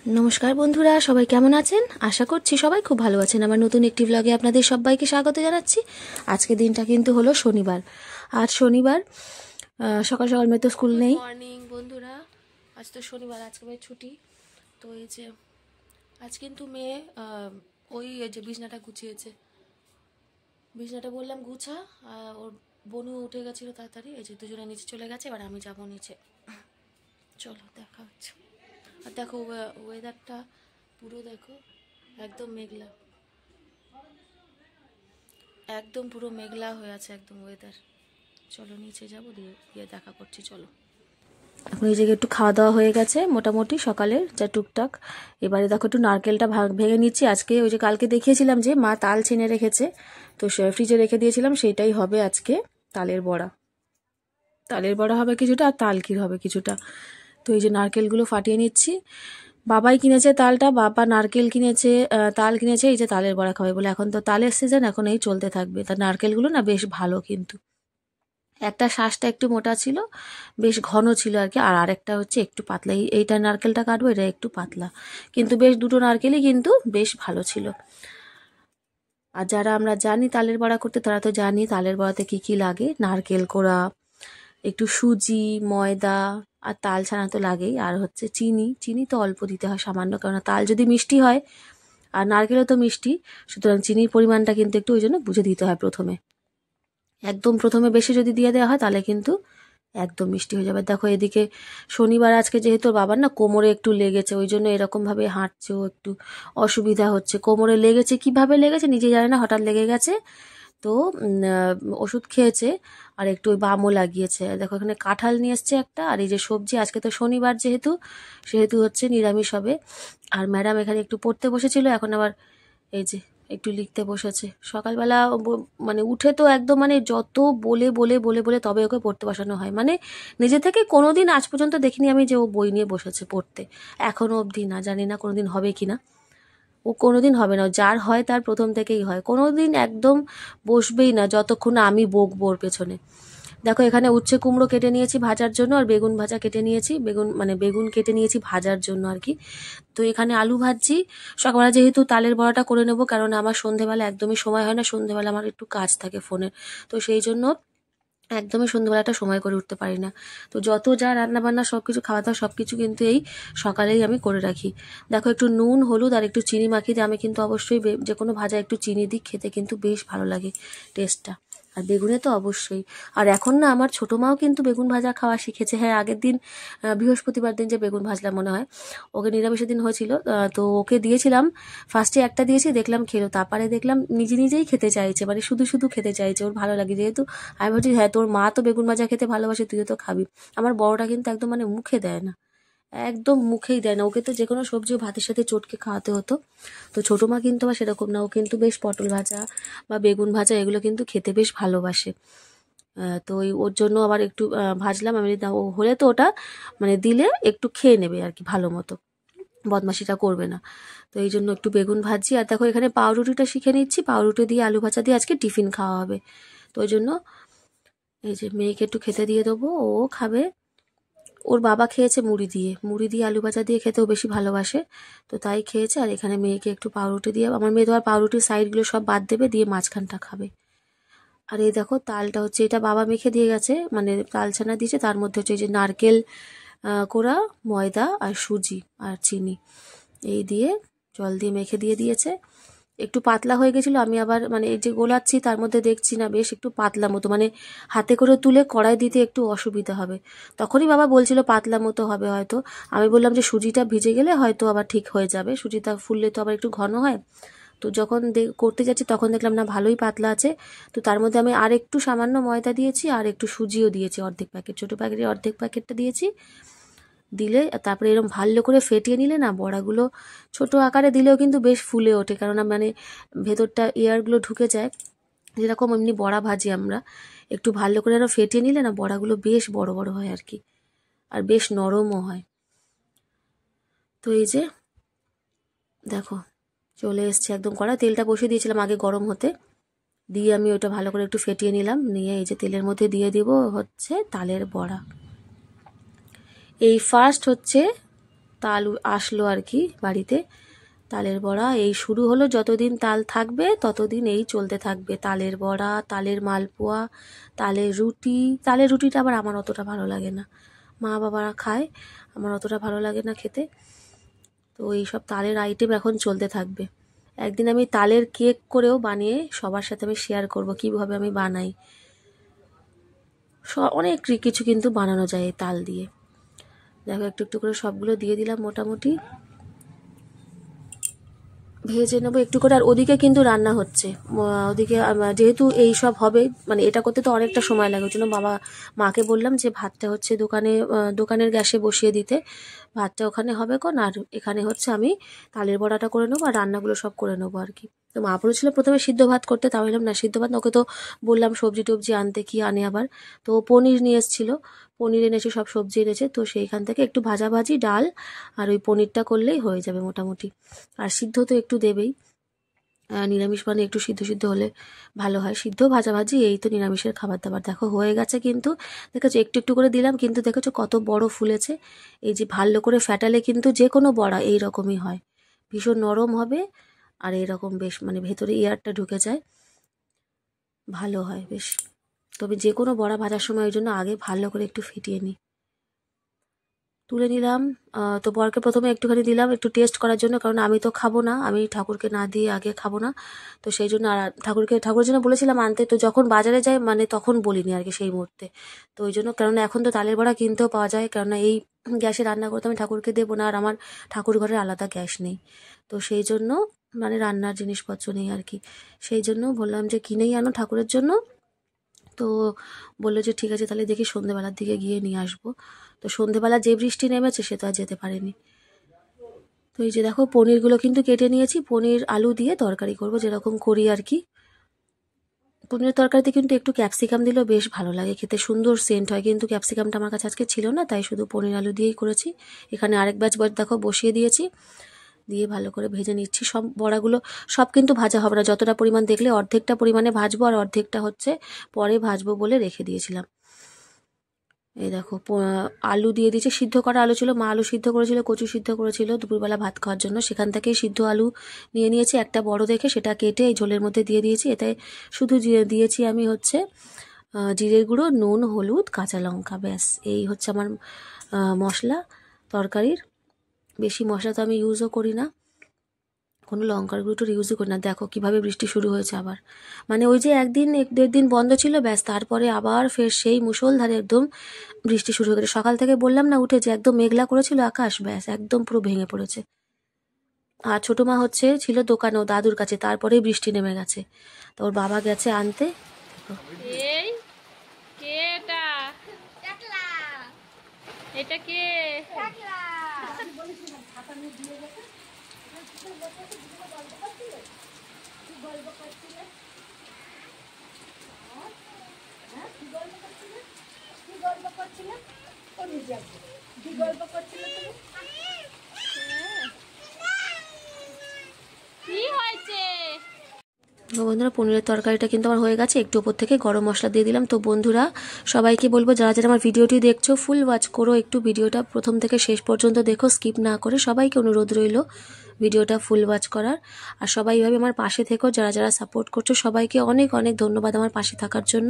নমস্কার বন্ধুরা, সবাই কেমন আছেন? আশা করছি সবাই খুব ভালো আছেন। আমার নতুন একটি ব্লগে আপনাদের সবাইকে স্বাগত জানাচ্ছি। আজকে দিনটা কিন্তু হলো শনিবার। আজ শনিবার সকাল সকাল মেয়ে তো স্কুল নেই। মর্নিং বন্ধুরা, আজ তো শনিবার, আজকে মেয়ে ছুটি। তো এই যে আজ কিন্তু মেয়ে ওই যে বিছনাটা গুছিয়েছে, বিছনাটা বললাম গুছা, ওর বনু উঠে গেছিলো তাড়াতাড়ি। এই যে দুজনে নিচে চলে গেছে, এবার আমি যাবো নিচে। চলো দেখা হচ্ছে। আর দেখো ওয়েদারটা পুরো দেখো, একদম মেঘলা, একদম পুরো মেঘলা হয়ে আছে একদম ওয়েদার। চলো নিচে যাবো, দিয়ে গিয়ে দেখা করছি। চলো, এখন এই জায়গায় একটু খাওয়া দাওয়া হয়ে গেছে মোটামুটি সকালের যা টুকটাক। এবারে দেখো একটু নারকেলটা ভেঙে নিচ্ছি। আজকে ওই যে কালকে দেখিয়েছিলাম যে মা তাল ছেনে রেখেছে, তো ফ্রিজে রেখে দিয়েছিলাম, সেইটাই হবে আজকে তালের বড়া। তালের বড়া হবে কিছুটা, আর তালকির হবে কিছুটা। তো এই যে নারকেলগুলো ফাটিয়ে নিচ্ছি। বাবাই কিনেছে তালটা, বাবা নারকেল কিনেছে, তাল কিনেছে এই যে তালের বড়া খাবে বলে। এখন তো তালের সিজন, এখন এই চলতে থাকবে। তার নারকেলগুলো না বেশ ভালো, কিন্তু একটা শ্বাসটা একটু মোটা ছিল, বেশ ঘন ছিল আর কি, আর আরেকটা হচ্ছে একটু পাতলা। এইটা নারকেলটা কাটবো, এটা একটু পাতলা, কিন্তু বেশ দুটো নারকেলই কিন্তু বেশ ভালো ছিল। আর যারা আমরা জানি তালের বড়া করতে, তারা তো জানি তালের বড়াতে কি কি লাগে। নারকেল কোড়া, একটু সুজি, ময়দা, আর তাল ছানা তো লাগেই, আর হচ্ছে চিনি। চিনি তো অল্প দিতে হয়, সামান্য, কেননা তাল যদি মিষ্টি হয় আর নারকেলও তো মিষ্টি, সুতরাং চিনির পরিমাণটা কিন্তু একটু ওই জন্য বুঝে দিতে হয় প্রথমে। একদম প্রথমে বেশি যদি দিয়ে দেওয়া হয় তাহলে কিন্তু একদম মিষ্টি হয়ে যাবে। দেখো এদিকে শনিবার আজকে, যেহেতু বাবার না কোমরে একটু লেগেছে, ওই জন্য এরকম ভাবে হাঁটছে, ও একটু অসুবিধা হচ্ছে। কোমরে লেগেছে, কিভাবে লেগেছে নিজে জানে না, হঠাৎ লেগে গেছে। তো ওষুধ খেয়েছে, আর একটু ওই বামও লাগিয়েছে। দেখো এখানে কাঁঠাল নিয়ে এসছে একটা, আর এই যে সবজি, আজকে তো শনিবার যেহেতু, সেহেতু হচ্ছে নিরামিষ হবে। আর ম্যাডাম এখানে একটু পড়তে বসেছিল, এখন আবার এই যে একটু লিখতে বসেছে। সকালবেলা মানে উঠে তো একদম, মানে যত বলে বলে বলে বলে তবে ওকে পড়তে বসানো হয়। মানে নিজে থেকে কোনোদিন আজ পর্যন্ত দেখিনি আমি যে ও বই নিয়ে বসেছে পড়তে, এখনো অবধি না। জানি না কোনোদিন হবে কি না, ও কোনোদিন হবে না। যার হয় তার প্রথম থেকেই হয়, কোনোদিন একদম বসবেই না যতক্ষণ না আমি বকবো ওর পেছনে। দেখো এখানে উচ্ছে কুমড়ো কেটে নিয়েছি ভাজার জন্য, আর বেগুন ভাজা কেটে নিয়েছি, বেগুন কেটে নিয়েছি ভাজার জন্য আর কি। তো এখানে আলু ভাজছি। সকালবেলা যেহেতু তালের বড়াটা করে নেবো, কারণ আমার সন্ধেবেলা একদমই সময় হয় না, সন্ধেবেলা আমার একটু কাজ থাকে ফোনের, তো সেই জন্য একদমই সন্ধ্যেবেলাটা সময় করে উঠতে পারি না। তো যত যা রান্না বান্না সব কিছু, খাওয়া দাওয়া সব কিছু কিন্তু এই সকালেই আমি করে রাখি। দেখো একটু নুন, হলুদ আর একটু চিনি মাখিয়ে দিই। আমি কিন্তু অবশ্যই যে কোনো ভাজা একটু চিনি দিই, খেতে কিন্তু বেশ ভালো লাগে টেস্টটা। আর বেগুনে তো অবশ্যই। আর এখন না আমার ছোটো মাও কিন্তু বেগুন ভাজা খাওয়া শিখেছে। হ্যাঁ, আগের দিন বৃহস্পতিবার দিন যে বেগুন ভাজলাম মনে হয়, ওকে নিরামিষের দিন হয়েছিল, তো ওকে দিয়েছিলাম। ফার্স্টে একটা দিয়েছি, দেখলাম খেলো, তারপরে দেখলাম নিজে নিজেই খেতে চাইছে, মানে শুধু শুধু খেতে চাইছে, ওর ভালো লাগে যেহেতু। আমি ভাবছি হ্যাঁ, তোর মা তো বেগুন ভাজা খেতে ভালোবাসে, তুইও তো খাবি। আমার বড়টা কিন্তু একদম মানে মুখে দেয় না, একদম মুখেই দেয় না। ওকে তো যে কোনো সবজি ভাতের সাথে চটকে খাওয়াতে হতো। তো ছোটো মা কিন্তু আবার সেরকম না, ও কিন্তু বেশ পটল ভাজা বা বেগুন ভাজা এগুলো কিন্তু খেতে বেশ ভালোবাসে। তো ওর জন্য আবার একটু ভাজলাম আমি। ও হলে তো ওটা মানে দিলে একটু খেয়ে নেবে আর কি, ভালো মতো, বদমাশিটা করবে না। তো এই জন্য একটু বেগুন ভাজি। আর দেখো এখানে পাউরুটিটা শিখে নিচ্ছি, পাউরুটি দিয়ে আলু ভাজা দিয়ে আজকে টিফিন খাওয়া হবে। তো ওই জন্য এই যে মেয়েকে একটু খেতে দিয়ে দেবো, ও খাবে। ওর বাবা খেয়েছে মুড়ি দিয়ে আলু ভাজা দিয়ে খেতেও বেশি ভালোবাসে, তো তাই খেয়েছে। আর এখানে মেয়েকে একটু পাউরুটি দিয়ে, আমার মেয়ে তো আর পাউরুটির সাইডগুলো সব বাদ দেবে, দিয়ে মাঝখানটা খাবে। আর এই দেখো তালটা হচ্ছে, এটা বাবা মেখে দিয়ে গেছে, মানে তাল ছানা দিয়েছে, তার মধ্যে হচ্ছে এই যে নারকেল কোড়া, ময়দা আর সুজি আর চিনি, এই দিয়ে জল দিয়ে মেখে দিয়ে দিয়েছে। একটু পাতলা হয়ে গেছিলো, আমি আবার মানে এই যে গোলাচ্ছি তার মধ্যে দেখছি না বেশ একটু পাতলা মতো, মানে হাতে করে তুলে কড়াই দিতে একটু অসুবিধা হবে। তখনই বাবা বলছিল পাতলা মতো হবে হয়তো। আমি বললাম যে সুজিটা ভিজে গেলে হয়তো আবার ঠিক হয়ে যাবে, সুজিটা ফুললে তো আবার একটু ঘন হয়। তো যখন করতে যাচ্ছি তখন দেখলাম না ভালোই পাতলা আছে। তো তার মধ্যে আমি আর একটু সামান্য ময়দা দিয়েছি, আর একটু সুজিও দিয়েছি, অর্ধেক প্যাকেট, ছোটো প্যাকেটের অর্ধেক প্যাকেটটা দিয়েছি। দিলে তারপরে এরকম ভালো করে ফেটিয়ে নিলে না বড়াগুলো ছোট আকারে দিলেও কিন্তু বেশ ফুলে ওঠে, কেননা মানে ভেতরটা এয়ারগুলো ঢুকে যায়। যেরকম এমনি বড়া ভাজি আমরা, একটু ভালো করে আরও ফেটিয়ে নিলে না বড়াগুলো বেশ বড় বড় হয় আর কি, আর বেশ নরমও হয়। তো এই যে দেখো চলে এসছে একদম কড়া, তেলটা বসিয়ে দিয়েছিলাম আগে গরম হতে, দিয়ে আমি ওটা ভালো করে একটু ফেটিয়ে নিলাম, নিয়ে এই যে তেলের মধ্যে দিয়ে দিব হচ্ছে তালের বড়া। এই ফার্স্ট হচ্ছে তাল আসলো আর কি বাড়িতে। তালের বড়া এই শুরু হলো, যতদিন তাল থাকবে ততদিন এই চলতে থাকবে। তালের বড়া, তালের মালপোয়া, তালের রুটি। তালের রুটিটা আবার আমার অতটা ভালো লাগে না, মা বাবারা খায়, আমার অতটা ভালো লাগে না খেতে। তো এইসব তালের আইটেম এখন চলতে থাকবে। একদিন আমি তালের কেক করেও বানিয়ে সবার সাথে আমি শেয়ার করব কীভাবে আমি বানাই। অনেক কিছু কিন্তু বানানো যায় এই তাল দিয়ে। দেখো একটু একটু করে সবগুলো দিয়ে দিলাম মোটামুটি, ভেজে নেবো একটু করে। আর ওদিকে কিন্তু রান্না হচ্ছে, ওদিকে যেহেতু এই সব হবে, মানে এটা করতে তো অনেকটা সময় লাগে, ওই জন্য মাকে বললাম যে ভাতটা হচ্ছে দোকানের গ্যাসে বসিয়ে দিতে, ভাতটা ওখানে হবে কোন, আর এখানে হচ্ছে আমি তালের বড়াটা করে নেবো আর রান্নাগুলো সব করে নেবো আর কি। তো মা বলেছিল প্রথমে সিদ্ধ ভাত করতে, তাও বললাম না সিদ্ধ ভাত, ওকে তো বললাম সবজি টবজি আনতে, কি আনে আবার, তো পনির নিয়ে এসেছিলো, পনির এনেছে, সব সবজি এনেছে, তো সেইখান থেকে একটু ভাজাভাজি ডাল আর ওই পনিরটা করলেই হয়ে যাবে মোটামুটি। আর সিদ্ধ তো একটু দেবেই, নিরামিষ মানে একটু সিদ্ধ সিদ্ধ হলে ভালো হয়, সিদ্ধ ভাজাভাজি এই তো নিরামিষের খাবার দাবার। দেখো হয়ে গেছে, কিন্তু দেখেছো একটু একটু করে দিলাম, কিন্তু দেখেছো কত বড় ফুলেছে। এই যে ভালো করে ফ্যাটালে কিন্তু যে কোনো বড়া এই রকমই হয়, ভীষণ নরম হবে আর এরকম বেশ মানে ভেতরে এয়ারটা ঢুকে যায়, ভালো হয় বেশ। তবে যে কোনো বড়া ভাজার সময় ওই জন্য আগে ভালো করে একটু ফেটিয়ে নিই। তুলে নিলাম, তো বরকে প্রথমে একটুখানি দিলাম একটু টেস্ট করার জন্য, কারণ আমি তো খাবো না, আমি ঠাকুরকে না দিয়ে আগে খাবো না। তো সেই জন্য আর ঠাকুরের জন্য বলেছিলাম আনতে, তো যখন বাজারে যাই মানে তখন বলিনি আর কি সেই মুহূর্তে। তো ওই জন্য, কেননা এখন তো তালের বড়া কিনতেও পাওয়া যায়, কেননা এই গ্যাসে রান্না করতে আমি ঠাকুরকে দেবো না, আর আমার ঠাকুর ঘরে আলাদা গ্যাস নেই, তো সেই জন্য মানে রান্নার জিনিসপত্র নেই আর কি। সেই জন্য বললাম যে কিনেই আনো ঠাকুরের জন্য। তো বললো যে ঠিক আছে, তাহলে দেখি সন্ধেবেলার দিকে গিয়ে নিয়ে আসবো। তো সন্ধেবেলা যে বৃষ্টি নেমেছে সে তো আর যেতে পারেনি। তো এই যে দেখো পনিরগুলো কিন্তু কেটে নিয়েছি, পনির আলু দিয়ে তরকারি করব যেরকম করি আর কি। পনিরের তরকারিতে কিন্তু একটু ক্যাপসিকাম দিলেও বেশ ভালো লাগে খেতে, সুন্দর সেন্ট হয়, কিন্তু ক্যাপসিকামটা আমার কাছে আজকে ছিল না, তাই শুধু পনির আলু দিয়েই করেছি। এখানে আরেক ব্যাচ দেখো বসিয়ে দিয়েছি, দিয়ে ভালো করে ভেজে নিচ্ছি। সব বড়াগুলো সব কিন্তু ভাজা হবে না, যতটা পরিমাণ দেখলে অর্ধেকটা পরিমাণে ভাজবো আর অর্ধেকটা হচ্ছে পরে ভাজবো বলে রেখে দিয়েছিলাম। এই দেখো আলু দিয়ে দিয়েছে, সিদ্ধ করা আলু ছিল, মা আলু সিদ্ধ করেছিল, কচু সিদ্ধ করেছিল দুপুরবেলা ভাত খাওয়ার জন্য, সেখান থেকেই সিদ্ধ আলু নিয়ে নিয়েছি একটা বড় দেখে, সেটা কেটে এই ঝোলের মধ্যে দিয়ে দিয়েছি। এতে শুধু দিয়েছি আমি হচ্ছে জিরের গুঁড়ো, নুন, হলুদ, কাঁচা লঙ্কা, ব্যাস এই হচ্ছে আমার মশলা তরকারির। বেশি মশলা তো আমি ইউজও করি না, কোনো লঙ্কার গুঁড়োর ইউজই করি না। দেখো কিভাবে বৃষ্টি শুরু হয়েছে আবার, মানে ওই যে একদিন দেড় দিন বন্ধ ছিল, ব্যাস তারপরে আবার ফের সেই মুষলধারে একদম বৃষ্টি শুরু হয়ে গেছে। সকাল থেকে বললাম না উঠে যে একদম মেঘলা করেছিল আকাশ, ব্যাস একদম পুরো ভেঙে পড়েছে। আর ছোটো মা ছিল দোকানে ও দাদুর কাছে, তারপরেই বৃষ্টি নেমে গেছে, তো ওর বাবা গেছে আনতে। এই কে এটা কে কি হয়েছে? বন্ধুরা পনিরের তরকারিটা কিন্তু আমার হয়ে গেছে, একটু ওপর থেকে গরম মশলা দিয়ে দিলাম। তো বন্ধুরা সবাইকে বলবো যারা যারা আমার ভিডিওটি দেখছো ফুল ওয়াচ করো, একটু ভিডিওটা প্রথম থেকে শেষ পর্যন্ত দেখো, স্কিপ না করে। সবাইকে অনুরোধ রইল ভিডিওটা ফুল ওয়াচ করার, আর সবাই এইভাবে আমার পাশে থেকো, যারা যারা সাপোর্ট করছো সবাইকে অনেক অনেক ধন্যবাদ আমার পাশে থাকার জন্য।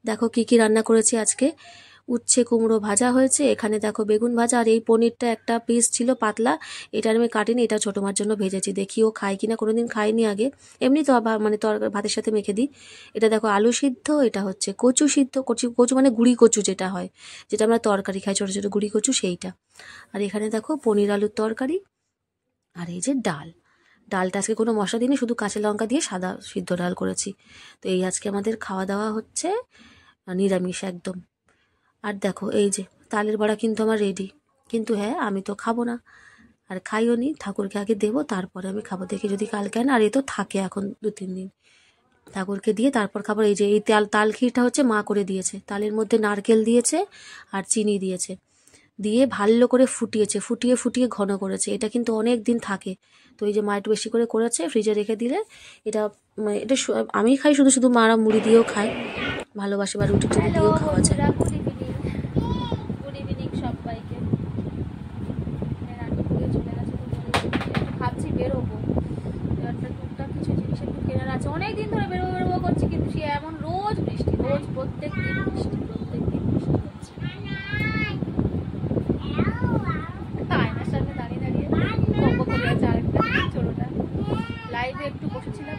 দেখো কি কি রান্না করেছি আজকে, উচ্ছে কুমড়ো ভাজা হয়েছে, এখানে দেখো বেগুন ভাজা, আর এই পনিরটা একটা পিস ছিল পাতলা, এটা আমি কাটিনি, এটা ছোটো মার জন্য ভেজেছি, দেখি ও খায় কিনা, কোনোদিন খাইনি আগে, এমনি তো মানে ভাতের সাথে মেখে দিই। এটা দেখো আলু সিদ্ধ, এটা হচ্ছে কচু সিদ্ধ, কচু মানে গুঁড়ি কচু যেটা হয়, যেটা আমরা তরকারি খাই ছোটো ছোটো গুঁড়ি কচু, সেইটা। আর এখানে দেখো পনির আলুর তরকারি, আর এই যে ডালটা আজকে কোনো মশলা দিইনি, শুধু কাঁচা লঙ্কা দিয়ে সাদা সিদ্ধ ডাল করেছি। তো এই আজকে আমাদের খাওয়া দাওয়া হচ্ছে নিরামিষ একদম। আর দেখো এই যে তালের বড়া কিন্তু আমার রেডি, কিন্তু হ্যাঁ আমি তো খাবো না, আর খাইও নি, ঠাকুরকে আগে দেবো তারপরে আমি খাবো, দেখি যদি কালকে আন, আর এ তো থাকে এখন 2-3 দিন, ঠাকুরকে দিয়ে তারপর খাবো। এই যে এই তাল ক্ষীরটা হচ্ছে মা করে দিয়েছে, তালের মধ্যে নারকেল দিয়েছে আর চিনি দিয়েছে, দিয়ে ভালো করে ফুটিয়ে ফুটিয়ে ঘন করেছে, এটা কিন্তু অনেক দিন থাকে। তো এই যে মা একটু বেশি করে করেছে, ফ্রিজে রেখে দিলে এটা এটা আমি খাই, শুধু মারা মুড়ি দিয়েও খায়, ভালোবাসে, বা রুটি টুটি দিয়েও খাওয়া যায়। গুড ইভিনিং সবাইকে। অনেকদিন ধরে বেরোবো বেরোবো করছি, কিন্তু সে এমন রোজ বৃষ্টি, রোজ প্রত্যেক দিন বৃষ্টি হচ্ছে। আয়নার সামনে দাঁড়িয়ে দাঁড়িয়ে বকবক করে আছে আরেকটা ছোটটা। লাইভে একটু বসেছিলাম,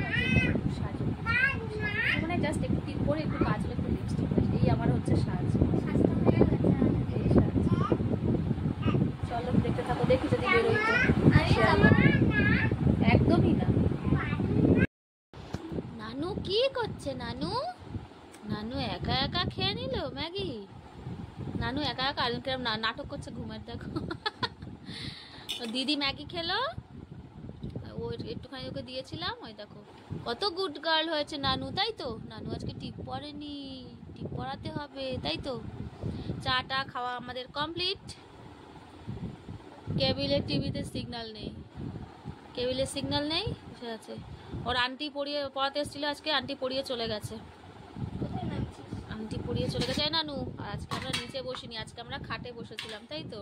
মানে জাস্ট একটু টিপ করে একটু কাজলে একটু লিপস্টিক, এই আমার হচ্ছে সাজ। এই সাজ। চলো দেখতে থাকো, দেখি যদি বেরোই তো। একদমই না। নানু কি করছে? নানু নানু একা একা খেয়ে নিল ম্যাগি। নানু একা একা কিরম নাটক করছে ঘুমের, দেখো। দিদি ম্যাগি খেলো, ও একটুখানি ওকে দিয়েছিলাম, ওই দেখো কত গুড গার্ল হয়েছে নানু, তাই তো? নানু আজকে টিপ পড়েনি, টিপ পড়াতে হবে, তাই তো? চাটা খাওয়া আমাদের কমপ্লিট। কেবিলের টিভিতে সিগন্যাল নেই, কেবিলের সিগন্যাল নেই, বসে আছে। ওর আন্টি পড়াতে এসেছিল আজকে, আন্টি পড়িয়ে চলে গেছে। আন্টি পড়িয়ে চলে গেছে নানু। আর আজকে আমরা নিচে বসিনি, আজকে আমরা খাটে বসেছিলাম, তাই তো?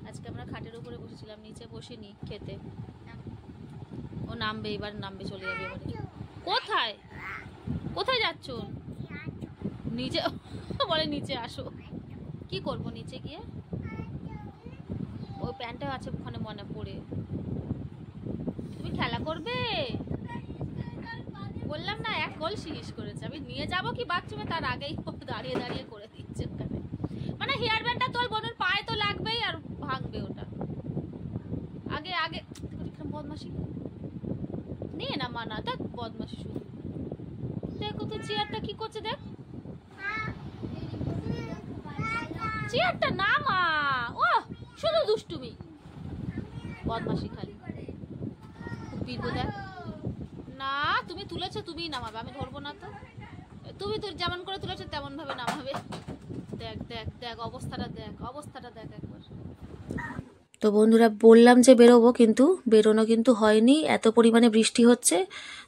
আজকে আমরা খাটের উপরে বসেছিলাম, নিচে বসিনি খেতে। ও নামবে, এবার নামবে, চলে যাবে এবারে। কোথায় কোথায় যাচ্ছ? নিচে বলে নিচে আসো। কি করব নিচে গিয়ে? ওই প্যান্টটা আছে ওখানে মনে পড়ে। তুমি খেলা করবে? বললাম না, এক গোল শেষ করেছে। আমি নিয়ে যাব কি বাথরুমে, তার আগেই দাঁড়িয়ে দাঁড়িয়ে করে দিচ্ছে ওখানে। মানে হেয়ার ব্যান্ডটা তোর বোনের পায়ে তো লাগবেই, আর ভাঙবে ওটা। আগে আগে বদমাশি নিয়ে না মানা, তা বদমাশি শুধু। দেখো তো চেয়ারটা কি করছে, দেখ চেয়ারটা নামা। ও শুধু দুষ্টুমি, বদমাশি খালি। দেখ না, তুমি তুলেছো, তুমিই নামাবে, আমি ধরবো না তো। তুমি তো যেমন করে তুলেছো তেমন ভাবে নামাবে। দেখ দেখ দেখ অবস্থাটা দেখ একবার। তো বন্ধুরা বললাম যে বেরোবো, কিন্তু বেরোনো কিন্তু হয়নি, এত পরিমাণে বৃষ্টি হচ্ছে।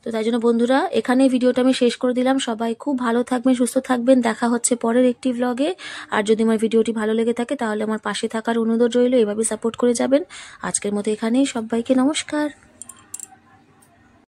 তো তাই জন্য বন্ধুরা এখানে ভিডিওটা আমি শেষ করে দিলাম। সবাই খুব ভালো থাকবেন, সুস্থ থাকবেন, দেখা হচ্ছে পরের একটি ভ্লগে। আর যদি আমার ভিডিওটি ভালো লেগে থাকে তাহলে আমার পাশে থাকার অনুরোধ রইল, এভাবে সাপোর্ট করে যাবেন। আজকের মতো এখানেই, সবাইকে নমস্কার।